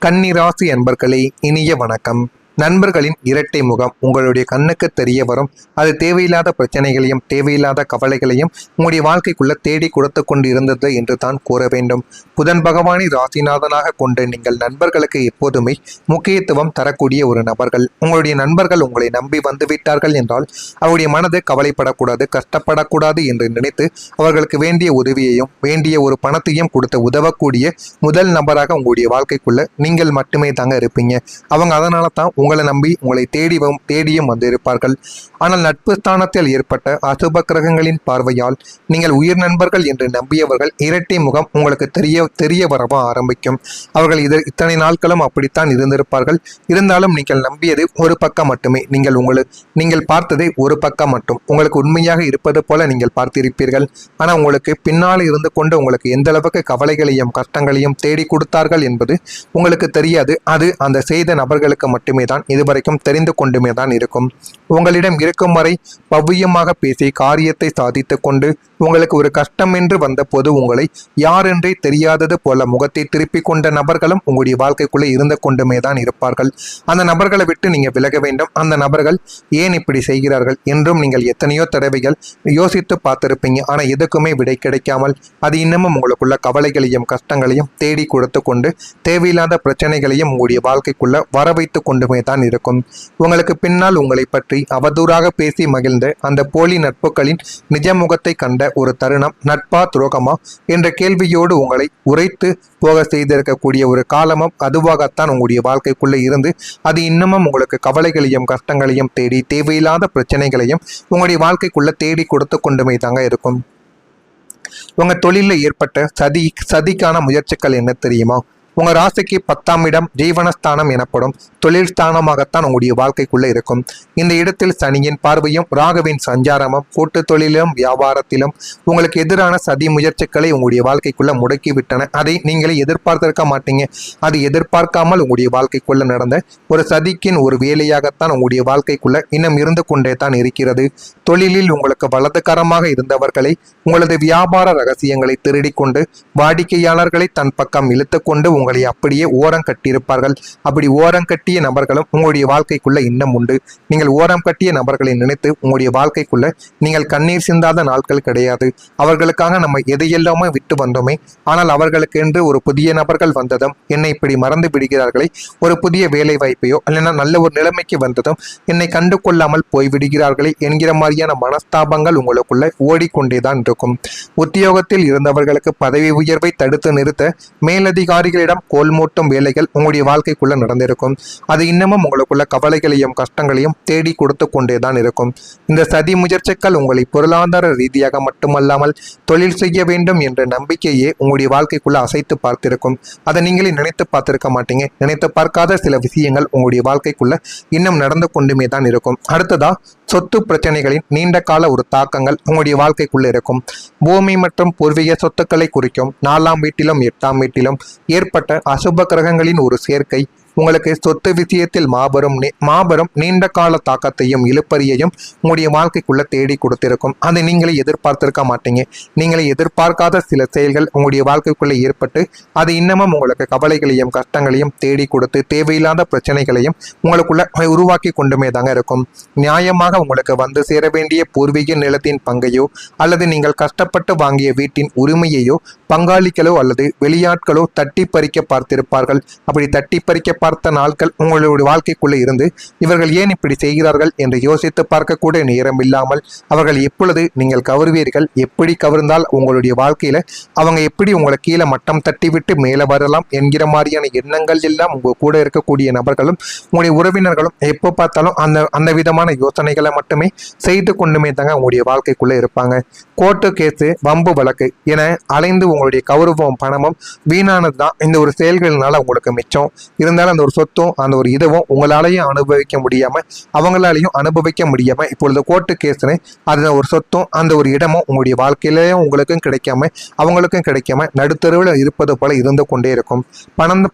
கன்னிராசி அன்பர்களே, இனிய வணக்கம். நண்பர்களின் இரட்டை முகம் உங்களுடைய கண்ணுக்கு தெரிய வரும். அது தேவையில்லாத பிரச்சனைகளையும் தேவையில்லாத கவலைகளையும் உங்களுடைய வாழ்க்கைக்குள்ள தேடி கொடுத்து கொண்டு இருந்தது என்று தான் கூற வேண்டும். புதன் பகவானை ராசிநாதனாக கொண்டு நீங்கள் நண்பர்களுக்கு எப்போதுமே முக்கியத்துவம் தரக்கூடிய ஒரு நபர்கள். உங்களுடைய நண்பர்கள் உங்களை நம்பி வந்துவிட்டார்கள் என்றால் அவருடைய மனது கவலைப்படக்கூடாது, கஷ்டப்படக்கூடாது என்று நினைத்து அவர்களுக்கு வேண்டிய உதவியையும் வேண்டிய ஒரு பணத்தையும் கொடுத்து உதவக்கூடிய முதல் நபராக உங்களுடைய வாழ்க்கைக்குள்ள நீங்கள் மட்டுமே தாங்க இருப்பீங்க. அவங்க அதனால தான் உங்களை நம்பி உங்களை தேடியும் வந்து இருப்பார்கள். ஆனால் நட்பு ஸ்தானத்தில் ஏற்பட்ட அசுப கிரகங்களின் பார்வையால் நீங்கள் உயிர் நண்பர்கள் என்று நம்பியவர்கள் இரட்டை முகம் உங்களுக்கு தெரிய வரவ ஆரம்பிக்கும். அவர்கள் இத்தனை நாட்களும் அப்படித்தான் இருந்திருப்பார்கள். இருந்தாலும் நீங்கள் நம்பியது ஒரு பக்கம் மட்டுமே. நீங்கள் பார்த்ததை ஒரு பக்கம் மட்டும் உங்களுக்கு உண்மையாக இருப்பது போல நீங்கள் பார்த்திருப்பீர்கள். ஆனால் உங்களுக்கு பின்னால் இருந்து கொண்டு உங்களுக்கு எந்த அளவுக்கு கவலைகளையும் கஷ்டங்களையும் தேடி கொடுத்தார்கள் என்பது உங்களுக்கு தெரியாது. அது அந்த செய்த நபர்களுக்கு மட்டுமே தான் இதுவரைக்கும் தெரிந்து கொண்டுமே தான் இருக்கும். உங்களிடம் இருக்கும் வரை பவ்யமாக பேசி காரியத்தை சாதித்து கொண்டு உங்களுக்கு ஒரு கஷ்டம் என்று வந்த போது உங்களை யாரென்றே தெரியாதது போல முகத்தை திருப்பி கொண்ட நபர்களும் உங்களுடைய வாழ்க்கைக்குள்ளே இருந்து கொண்டுமே தான் இருப்பார்கள். அந்த நபர்களை விட்டு நீங்க விலக வேண்டும். அந்த நபர்கள் ஏன் இப்படி செய்கிறார்கள் என்றும் நீங்கள் எத்தனையோ தடவைகள் யோசித்து பார்த்திருப்பீங்க. ஆனா எதுக்குமே விடை கிடைக்காமல் அது இன்னமும் உங்களுக்குள்ள கவலைகளையும் கஷ்டங்களையும் தேடி கொடுத்து கொண்டு தேவையில்லாத பிரச்சனைகளையும் உங்களுடைய வாழ்க்கைக்குள்ள வர வைத்து கொண்டுமே தான் இருக்கும். உங்களுக்கு பின்னால் உங்களை பற்றி அவதூறாக பேசி மகிழ்ந்த அந்த போலி நட்புகளின் நிஜ முகத்தை கண்ட ஒரு தருணம் நட்பா துரோகமா என்ற கேள்வியோடு உங்களை உரைத்து போக செய்திருக்கக்கூடிய ஒரு காலமும் அதுவாகத்தான் உங்களுடைய வாழ்க்கைக்குள்ளே இருந்து அது இன்னமும் உங்களுக்கு கவலைகளையும் கஷ்டங்களையும் தேடி தேவையில்லாத பிரச்சனைகளையும் உங்களுடைய வாழ்க்கைக்குள்ள தேடி கொடுத்து கொண்டுமே தாங்க இருக்கும். உங்க தொழிலில் ஏற்பட்ட சதிக்கான முயற்சிகள் என்ன தெரியுமா? உங்க ராசிக்கு 10ஆம் இடம் ஜீவனஸ்தானம் எனப்படும் தொழில் ஸ்தானமாகத்தான் உங்களுடைய வாழ்க்கைக்குள்ள இருக்கும். இந்த இடத்தில் சனியின் பார்வையும் ராகுவின் சஞ்சாரமும் கூட்டு தொழிலும் வியாபாரத்திலும் உங்களுக்கு எதிரான சதி முயற்சிகளை உங்களுடைய வாழ்க்கைக்குள்ள முடக்கி விட்டன. அதை நீங்களே எதிர்பார்த்திருக்க மாட்டீங்க. அது எதிர்பார்க்காமல் உங்களுடைய வாழ்க்கைக்குள்ள நடந்த ஒரு சதிக்கின் ஒரு வேலையாகத்தான் உங்களுடைய வாழ்க்கைக்குள்ள இன்னும் இருந்து கொண்டே தான் இருக்கிறது. தொழிலில் உங்களுக்கு வலதுகரமாக இருந்தவர்களை உங்களது வியாபார ரகசியங்களை திருடி கொண்டு வாடிக்கையாளர்களை தன் பக்கம் இழுத்து கொண்டு உங்களை அப்படியே ஓரம் கட்டியிருப்பார்கள். அப்படி ஓரம் கட்டிய நபர்களும் உங்களுடைய வாழ்க்கைக்குள்ள இன்னும் உண்டு. நீங்கள் ஓரம் கட்டிய நபர்களை நினைத்து உங்களுடைய வாழ்க்கைக்குள்ள நீங்கள் கண்ணீர் சிந்தாத நாட்கள் கிடையாது. அவர்களுக்காக நம்ம எதையெல்லாமே விட்டு வந்தோமே, ஆனால் அவர்களுக்கு என்று ஒரு புதிய நபர்கள் வந்ததும் என்னை இப்படி மறந்து விடுகிறார்களே, ஒரு புதிய வேலை வாய்ப்பையோ இல்லைன்னா நல்ல ஒரு நிலைமைக்கு வந்ததும் என்னை கண்டு கொள்ளாமல் போய்விடுகிறார்களே என்கிற மாதிரியான மனஸ்தாபங்கள் உங்களுக்குள்ள ஓடிக்கொண்டேதான் இருக்கும். உத்தியோகத்தில் இருந்தவர்களுக்கு பதவி உயர்வை தடுத்து நிறுத்த மேலதிகாரிகளிடம் கோல் மூட்டும் வேலைகள் உங்களுடைய வாழ்க்கைக்குள்ள நடந்திருக்கும். அது இன்னமும் உங்களுக்குள்ள கவலைகளையும் கஷ்டங்களையும் தேடி கொடுத்து கொண்டேதான் இருக்கும். இந்த சதி முயற்சிகள் உங்களை பொருளாதார ரீதியாக மட்டுமல்லாமல் தொழில் செய்ய வேண்டும் என்ற நம்பிக்கையே உங்களுடைய வாழ்க்கைக்குள்ள அசைத்து பார்த்திருக்கும். அதை நீங்களே நினைத்து பார்த்திருக்க மாட்டீங்க. நினைத்து பார்க்காத சில விஷயங்கள் உங்களுடைய வாழ்க்கைக்குள்ள இன்னும் நடந்து கொண்டுமே தான் இருக்கும். அடுத்ததா சொத்து பிரச்சனைகளின் நீண்ட கால ஒரு தாக்கங்கள் உங்களுடைய வாழ்க்கைக்குள்ள இருக்கும். பூமி மற்றும் பூர்வீக சொத்துக்களை குறிக்கும் 4ஆம் வீட்டிலும் 8ஆம் வீட்டிலும் ஏற்பட்ட அசுப கிரகங்களின் ஒரு சேர்க்கை உங்களுக்கு சொத்து விஷயத்தில் மாபெரும் நீண்ட கால தாக்கத்தையும் இழுப்பறியையும் உங்களுடைய வாழ்க்கைக்குள்ள தேடி கொடுத்திருக்கும். அதை நீங்களே எதிர்பார்த்திருக்க மாட்டீங்க. நீங்களே எதிர்பார்க்காத சில செயல்கள் உங்களுடைய வாழ்க்கைக்குள்ள ஏற்பட்டு அது இன்னமும் உங்களுக்கு கவலைகளையும் கஷ்டங்களையும் தேடி கொடுத்து தேவையில்லாத பிரச்சனைகளையும் உங்களுக்குள்ள உருவாக்கி கொண்டுமே தாங்க இருக்கும். நியாயமாக உங்களுக்கு வந்து சேர வேண்டிய பூர்வீக நிலத்தின் பங்கையோ அல்லது நீங்கள் கஷ்டப்பட்டு வாங்கிய வீட்டின் உரிமையையோ பங்காளிகளோ அல்லது வெளியாட்களோ தட்டி பறிக்க பார்த்திருப்பார்கள். அப்படி தட்டி பறிக்க பார்த்த நாட்கள் உங்களுடைய வாழ்க்கைக்குள்ளே இருந்து இவர்கள் ஏன் இப்படி செய்கிறார்கள் என்று யோசித்து பார்க்கக்கூடிய நேரம் இல்லாமல் அவர்கள் எப்பொழுது நீங்கள் கவருவீர்கள், எப்படி கவர்ந்தால் உங்களுடைய வாழ்க்கையில அவங்க எப்படி உங்களை கீழே மட்டம் தட்டி விட்டு மேலே வரலாம் என்கிற மாதிரியான எண்ணங்கள் எல்லாம் உங்க கூட இருக்கக்கூடிய நபர்களும் உங்களுடைய உறவினர்களும் எப்போ பார்த்தாலும் அந்த விதமான யோசனைகளை மட்டுமே செய்து கொண்டுமே தாங்க உங்களுடைய வாழ்க்கைக்குள்ளே இருப்பாங்க. கோர்ட்டு கேஸு வம்பு வழக்கு என அலைந்து உங்களுடைய கௌரவம் பணமும் வீணானது தான் இந்த ஒரு செயல்களினால உங்களுக்கு மிச்சம். இருந்தாலும் அந்த ஒரு சொத்தும் அந்த ஒரு இதுவும் உங்களாலையும் அனுபவிக்க முடியாம அவங்களாலையும் அனுபவிக்க முடியாம இப்பொழுது கோர்ட்டு கேஸ்னு அது ஒரு சொத்தும் அந்த ஒரு இடமும் உங்களுடைய வாழ்க்கையிலையும் உங்களுக்கும் கிடைக்காம அவங்களுக்கும் கிடைக்காம நடுத்தருவில் இருப்பது போல இருந்து கொண்டே இருக்கும்.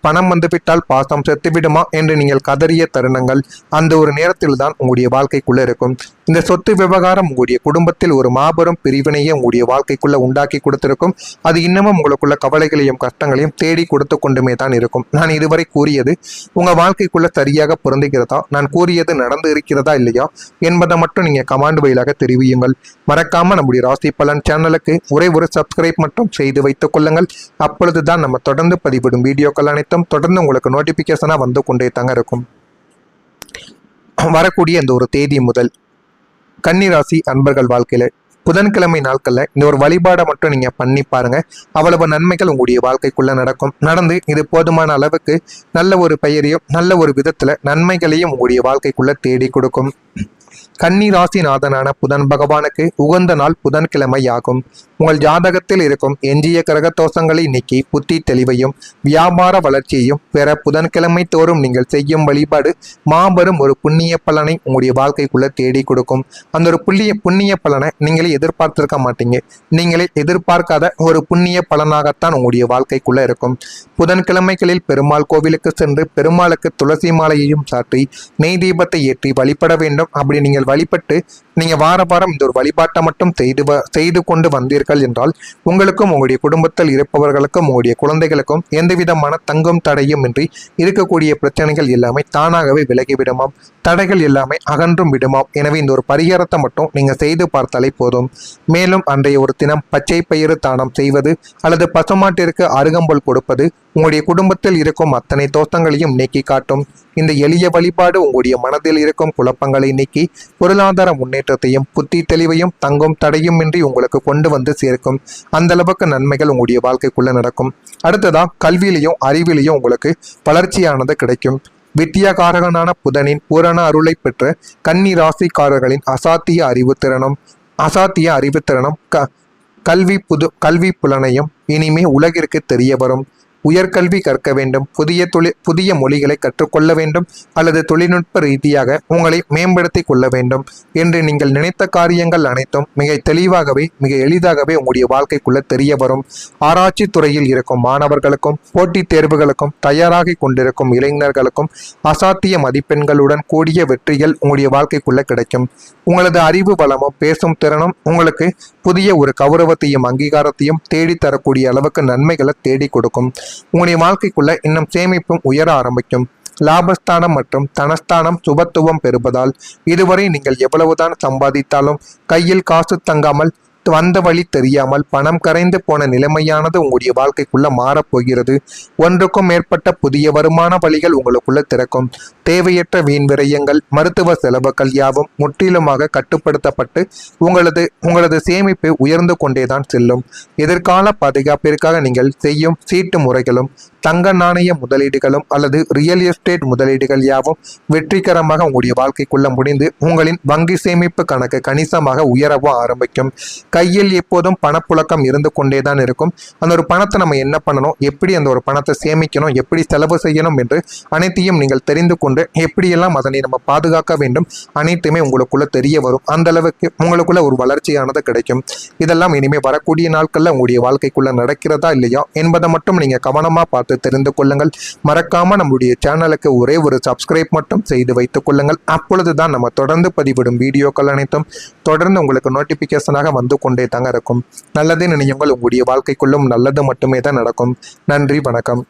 பணம் வந்துவிட்டால் பாசம் செத்துவிடுமா என்று நீங்கள் கதறிய தருணங்கள் அந்த ஒரு நேரத்தில் தான் உங்களுடைய வாழ்க்கைக்குள்ள இருக்கும். இந்த சொத்து விவகாரம் உங்களுடைய குடும்பத்தில் ஒரு மாபெரும் பிரிவினையை உங்களுடைய வாழ்க்கைக்குள்ள உண்டாக்கி கொடுத்திருக்கும். அது இன்னும் இன்னமும் உங்களுக்குள்ள கவலைகளையும் கஷ்டங்களையும் தேடி கொடுத்து கொண்டுமே தான் இருக்கும். நான் இதுவரை கூறியது உங்க வாழ்க்கைக்குள்ள சரியாக பொருந்துகிறதா, நான் கூறியது நடந்து இருக்கிறதா இல்லையா என்பதை மட்டும் நீங்க கமாண்ட் வழியாக தெரிவியுங்கள். மறக்காம நம்முடைய ராசி பலன் சேனலுக்கு ஒரே ஒரு சப்ஸ்கிரைப் மட்டும் செய்து வைத்துக் கொள்ளுங்கள். அப்பொழுதுதான் நம்ம தொடர்ந்து பதிவிடும் வீடியோக்கள் அனைத்தும் தொடர்ந்து உங்களுக்கு நோட்டிபிகேஷனா வந்து கொண்டே தாங்க இருக்கும். வரக்கூடிய இந்த ஒரு தேதி முதல் கன்னிராசி அன்பர்கள் வாழ்க்கையில புதன்கிழமை நாட்கள்ல இந்த ஒரு வழிபாடை மட்டும் நீங்க பண்ணி பாருங்க. அவ்வளவு நன்மைகள் உங்களுடைய வாழ்க்கைக்குள்ள நடந்து இது போதுமான அளவுக்கு நல்ல ஒரு பெயரையும் நல்ல ஒரு விதத்துல நன்மைகளையும் உங்களுடைய வாழ்க்கைக்குள்ள தேடி கொடுக்கும். கன்னி ராசிநாதனான புதன் பகவானுக்கு உகந்த நாள் புதன்கிழமை ஆகும். உங்கள் ஜாதகத்தில் இருக்கும் எஞ்சிய கிரக தோஷங்களை நீக்கி புத்தி தெளிவையும் வியாபார வளர்ச்சியையும் பெற புதன்கிழமை தோறும் நீங்கள் செய்யும் வழிபாடு மாபெரும் ஒரு புண்ணிய பலனை உங்களுடைய வாழ்க்கைக்குள்ள தேடி கொடுக்கும். அந்த ஒரு புண்ணிய பலனை நீங்களே எதிர்பார்த்திருக்க மாட்டீங்க. நீங்களே எதிர்பார்க்காத ஒரு புண்ணிய பலனாகத்தான் உங்களுடைய வாழ்க்கைக்குள்ள இருக்கும். புதன்கிழமைகளில் பெருமாள் கோவிலுக்கு சென்று பெருமாளுக்கு துளசி மாலையையும் சாற்றி நெய் தீபத்தை ஏற்றி வழிபட வேண்டும். அப்படி நீங்கள் வழிபட்டு நீங்க வார வாரம் இந்த ஒரு வழிபாட்டை மட்டும் செய்து கொண்டு வந்தீர்கள் என்றால் உங்களுக்கும் உங்களுடைய குடும்பத்தில் இருப்பவர்களுக்கும் உங்களுடைய குழந்தைகளுக்கும் எந்த விதமான தங்கும் தடையும் இன்றி இருக்கக்கூடிய பிரச்சனைகள் எல்லாமே தானாகவே விலகிவிடுமாம். தடைகள் எல்லாமே அகன்றும் விடுமாம். எனவே இந்த ஒரு பரிகாரத்தை மட்டும் நீங்க செய்து பார்த்தாலே போதும். மேலும் அன்றைய ஒரு தினம் பச்சை பயிறு தானம் செய்வது அல்லது பசுமாட்டிற்கு அருகம்புல் கொடுப்பது உங்களுடைய குடும்பத்தில் இருக்கும் அத்தனை தோஷங்களையும் நீக்கி காட்டும். இந்த எளிய வழிபாடு உங்களுடைய மனதில் இருக்கும் குழப்பங்களை நீக்கி பொருளாதார முன்னேற்றத்தையும் புத்தி தெளிவையும் தங்கும் தடையும் இன்றி உங்களுக்கு கொண்டு வந்து சேர்க்கும். அந்த அளவுக்கு நன்மைகள் உங்களுடைய வாழ்க்கைக்குள்ள நடக்கும். அடுத்ததா கல்வியிலையும் அறிவிலையும் உங்களுக்கு வளர்ச்சியானது கிடைக்கும். வித்தியாகாரகனான புதனின் பூரண அருளை பெற்ற கன்னி ராசிக்காரர்களின் அசாத்திய அறிவுத்திறனும் கல்வி புலனையும் இனிமே உலகிற்கு தெரிய வரும். உயர்கல்வி கற்க வேண்டும், புதிய மொழிகளை கற்றுக்கொள்ள வேண்டும் அல்லது தொழில்நுட்ப ரீதியாக உங்களை மேம்படுத்தி கொள்ள வேண்டும் என்று நீங்கள் நினைத்த காரியங்கள் அனைத்தும் மிக தெளிவாகவே மிக எளிதாகவே உங்களுடைய வாழ்க்கைக்குள்ள தெரிய வரும். ஆராய்ச்சி துறையில் இருக்கும் மாணவர்களுக்கும் போட்டித் தேர்வுகளுக்கும் தயாராகி கொண்டிருக்கும் இளைஞர்களுக்கும் அசாத்திய மதிப்பெண்களுடன் கூடிய வெற்றிகள் உங்களுடைய வாழ்க்கைக்குள்ள கிடைக்கும். உங்களது அறிவு வளமும் பேசும் திறனும் உங்களுக்கு புதிய ஒரு கௌரவத்தையும் அங்கீகாரத்தையும் தேடித்தரக்கூடிய அளவுக்கு நன்மைகளை தேடி கொடுக்கும். உங்களுடைய வாழ்க்கைக்குள்ள இன்னும் சேமிப்பும் உயர ஆரம்பிக்கும். லாபஸ்தானம் மற்றும் தனஸ்தானம் சுபத்துவம் பெறுவதால் இதுவரை நீங்கள் எவ்வளவுதான் சம்பாதித்தாலும் கையில் காசு தங்காமல் வந்த வழி தெரியாமல் பணம் கரைந்து போன நிலைமையானது உங்களுடைய வாழ்க்கைக்குள்ள மாறப்போகிறது. ஒன்றுக்கும் மேற்பட்ட புதிய வருமான வழிகள் உங்களுக்குள்ள திறக்கும். தேவையற்ற வீண் விரயங்கள் மருத்துவ செலவுகள் யாவும் முற்றிலுமாக கட்டுப்படுத்தப்பட்டு உங்களது சேமிப்பு உயர்ந்து கொண்டேதான் செல்லும். எதிர்கால பாதுகாப்பிற்காக நீங்கள் செய்யும் சீட்டு முறைகளும் தங்க நாணய முதலீடுகளும் அல்லது ரியல் எஸ்டேட் முதலீடுகள் யாவும் வெற்றிகரமாக உங்களுடைய வாழ்க்கைக்குள்ள முடிந்து உங்களின் வங்கி சேமிப்பு கணக்கு கணிசமாக உயரவும் ஆரம்பிக்கும். கையில் எப்போதும் பணப்புழக்கம் இருந்து கொண்டேதான் இருக்கும். அந்த ஒரு பணத்தை நம்ம என்ன பண்ணணும், எப்படி அந்த ஒரு பணத்தை சேமிக்கணும், எப்படி செலவு செய்யணும் என்று அனைத்தையும் நீங்கள் தெரிந்து கொண்டு எப்படியெல்லாம் அதனை நம்ம பாதுகாக்க வேண்டும் அனைத்துமே உங்களுக்குள்ள தெரிய வரும். அந்த அளவுக்கு உங்களுக்குள்ள ஒரு வளர்ச்சியானது கிடைக்கும். இதெல்லாம் இனிமே வரக்கூடிய நாட்கள்ல உங்களுடைய வாழ்க்கைக்குள்ள நடக்கிறதா இல்லையா என்பதை மட்டும் நீங்க கவனமா பார்த்து தெரிந்து கொள்ளுங்கள். மறக்காம நம்முடைய சேனலுக்கு ஒரே ஒரு சப்ஸ்கிரைப் மட்டும் செய்து வைத்துக் கொள்ளுங்கள். அப்பொழுதுதான் நம்ம தொடர்ந்து பதிவிடும் வீடியோக்கள் அனைத்தும் தொடர்ந்து உங்களுக்கு நோட்டிபிகேஷனாக வந்து கொண்டே தாங்க இருக்கும். நல்லதே நினையுங்கள், உங்களுடைய வாழ்க்கைக்குள்ளும் நல்லது மட்டுமே தான் நடக்கும். நன்றி, வணக்கம்.